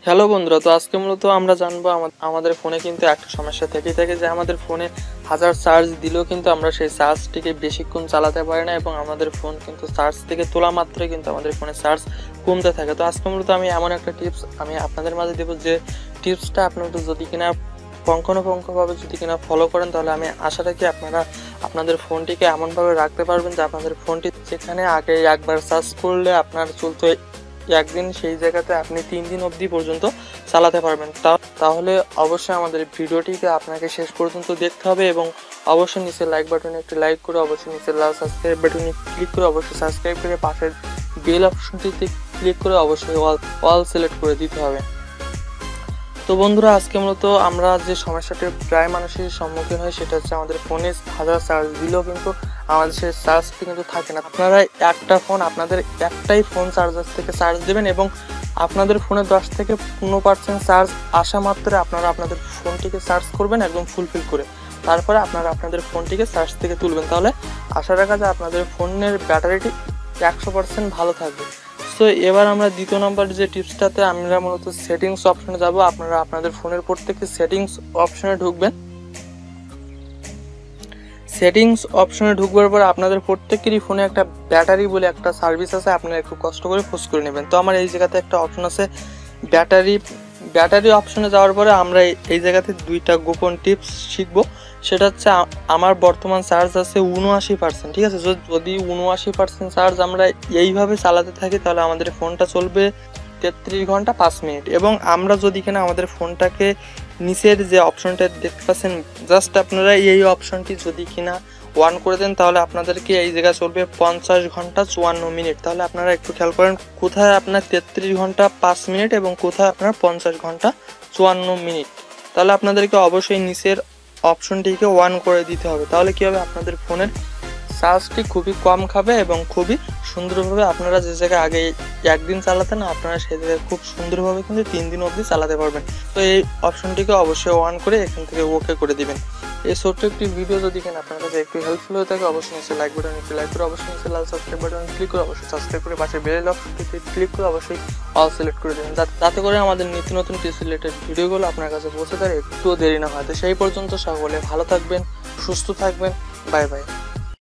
Hello বন্ধুরা, তো আজকে মূলত আমরা জানবো আমাদের ফোনে কিন্তু একটা সমস্যা থেকেই থাকে যে আমাদের ফোনে হাজার চার্জ দিলেও কিন্তু আমরা সেই চার্জটিকে বেশিক্ষণ চালাতে পারি না এবং আমাদের ফোন কিন্তু চার্জ থেকে তোলা মাত্রই কিন্তু আমাদের ফোনে চার্জ কমতে থাকে। তো আজকে মূলত আমি এমন একটা টিপস আমি আপনাদের মাঝে দেবো, যে টিপসটা আপনারা যদি কিনা পুঙ্খানুপুঙ্খভাবে যদি কিনা ফলো করেন, তাহলে আমি আশা রাখি আপনারা আপনাদের ফোনটিকে এমনভাবে রাখতে পারবেন যে আপনাদের ফোনটি যেখানে আগে একবার চার্জ করলে আপনার চলতো একদিন, সেই জায়গাতে আপনি 3 দিন অবধি পর্যন্ত চালাতে পারবেন। তাহলে অবশ্যই আমাদের ভিডিওটিকে আপনাকে শেষ পর্যন্ত দেখতে হবে এবং অবশ্যই নিচে লাইক বাটনে একটি লাইক করে, অবশ্যই নিচে লাল সাবস্ক্রাইব বাটনে ক্লিক করে অবশ্যই সাবস্ক্রাইব করে পাশের বেল অপশনটিতে ক্লিক করে অবশ্যই অল সিলেক্ট করে দিতে হবে। তো বন্ধুরা, আজকে মূলত আমরা যে সমস্যাটি প্রায় মানুষের সম্মুখীন হয় সেটা হচ্ছে আমাদের ফোনে হাজার চার্জ দিলেও কিন্তু আমাদের সেই চার্জটি কিন্তু থাকে না। আপনারা একটা ফোন, আপনাদের একটাই ফোন চার্জার থেকে চার্জ দেবেন এবং আপনাদের ফোনে 10 থেকে 15% চার্জ আসা মাত্র আপনারা আপনাদের ফোনটিকে চার্জ করবেন একদম ফুলফিল করে। তারপরে আপনারা আপনাদের ফোনটিকে চার্জ থেকে তুলবেন, তাহলে আশা রাখা যায় আপনাদের ফোনের ব্যাটারিটি 100% ভালো থাকবে। তো এবার আমরা দ্বিতীয় নম্বর যে টিপসটাতে আমরা মূলত সেটিংস অপশনে যাব। আপনারা আপনাদের ফোনের প্রত্যেকটি সেটিংস অপশনে ঢুকবেন। সেটিংস অপশনে ঢুকবার পর আপনাদের প্রত্যেকেরই ফোনে একটা ব্যাটারি বলে একটা সার্ভিস আছে, আপনারা একটু কষ্ট করে খোঁজ করে নেবেন। তো আমার এই জায়গাতে একটা অপশন আছে ব্যাটারি অপশনে যাওয়ার পরে আমরা এই জায়গাতে দুইটা গোপন টিপস শিখবো। সেটা হচ্ছে আমার বর্তমান চার্জ আছে 79%, ঠিক আছে। যদি 79% চার্জ আমরা এইভাবে চালাতে থাকি তাহলে আমাদের ফোনটা চলবে 33 ঘন্টা 5 মিনিট। এবং আমরা যদি কিনা আমাদের ফোনটাকে নিচের যে অপশনটা দেখতে পাচ্ছেন, জাস্ট আপনারা এই অপশনটি যদি কিনা অন করে দেন তাহলে আপনাদেরকে এই জায়গায় চলবে 50 ঘন্টা 54 মিনিট। তাহলে আপনারা একটু খেয়াল করেন কোথায় আপনার 33 ঘন্টা 5 মিনিট এবং কোথায় আপনার 50 ঘন্টা 54 মিনিট। তাহলে আপনাদেরকে অবশ্যই নিচের অপশনটিকে অন করে দিতে হবে। তাহলে কি হবে, আপনাদের ফোনের চার্জটি খুবই কম খাবে এবং খুবই সুন্দরভাবে আপনারা যে জায়গায় আগে একদিন চালাতেন আপনারা সেই জায়গায় খুব সুন্দরভাবে কিন্তু 3 দিন অবধি চালাতে পারবেন। তো এই অপশনটিকে অবশ্যই অন করে এখান থেকে ওকে করে দিবেন। এই ছোট্ট একটি ভিডিও যদি কিনা আপনার কাছে একটু হেল্পফুল হয়ে থাকে, অবশ্যই নিচে লাইক বাটনে একটু লাইক করে, অবশ্যই নিচে লাল সাবস্ক্রাইব বাটনে ক্লিক করে অবশ্যই সাবস্ক্রাইব করে পাশে বেল অপশনটিতে ক্লিক করে অবশ্যই অল সিলেক্ট করে দেবেন, যাতে করে আমাদের নিত্য নতুন টিপস রিলেটেড ভিডিওগুলো আপনার কাছে পৌঁছে দেয় একটুও দেরি না হয়। তো সেই পর্যন্ত সকলে ভালো থাকবেন, সুস্থ থাকবেন, বাই বাই।